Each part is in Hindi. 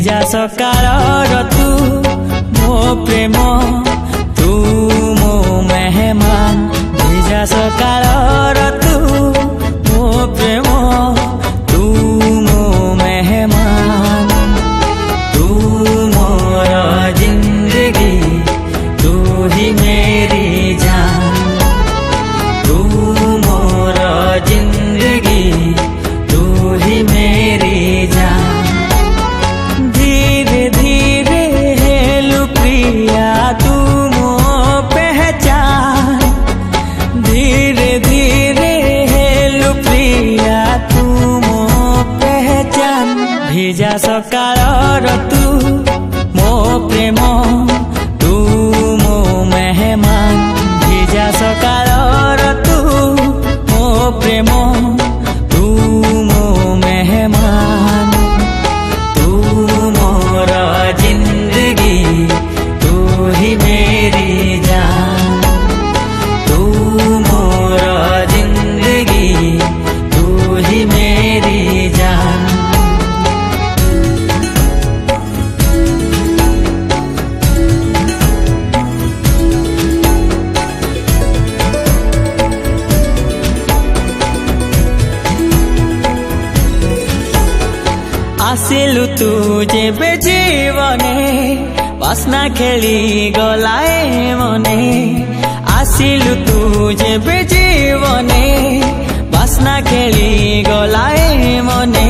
ଭିଜା ସକାଳର ତୁ ମୋ ପ୍ରେମ ତୁ ମୋ ମେହମାନ ଭିଜା ସକାଳର ତୁ ମୋ ପ୍ରେମ ତୁ ମୋ ମେହମାନ ତୁ ମୋର ଜିନ୍ଦଗୀ ତୁ ହି मेरी जान तू मोर जिंदगी तू ही मेरी जान धीरे धीरे हेलु प्रिया तू मो पहचान धीरे धीरे हेलु प्रिया तू मो पहचान भिजा सकाळर तू मो प्रेम तू मो मेहमान भिजा सकाळर तू मो प्रेम तू मो मेहमान तू मोर जिंदगी तू ही मेरी जान तू मोर जिंदगी तू ही मेरी जान आसिलु तू जेबे जीवने बासना खेली गलाए मने आसिलु तू जेबे जीवने बासना खेली गलाए मने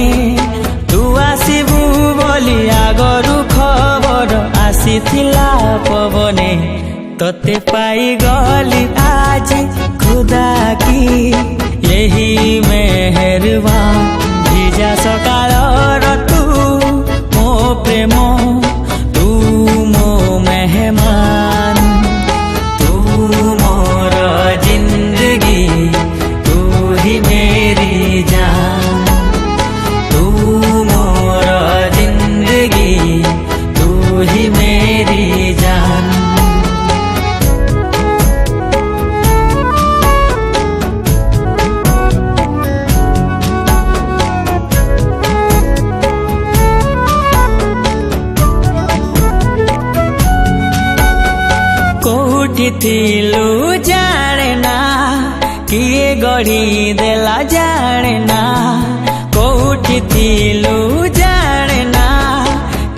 तू आसिबु बोली आगरु खबर आसिथिला पवने तोते पाई गली आज खुदा की यही मेहरबान भिजा सकाळर तू मो प्रेम तू मो मेहमान तू मोर जिंदगी तू ही मेरी जान तू मोर जिंदगी तू ही मेरी जान कोठी थिलु जाने ना किए गढ़ी देला जाने ना कोठी थिलु जाने ना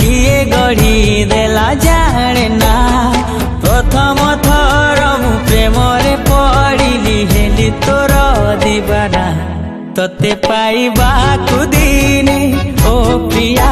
किए गढ़ी देला जाने ना प्रथम थर मु प्रेम रे पड़िली हेली तोर दीवाना तोते पाइबा कुदिने ओ प्रिया।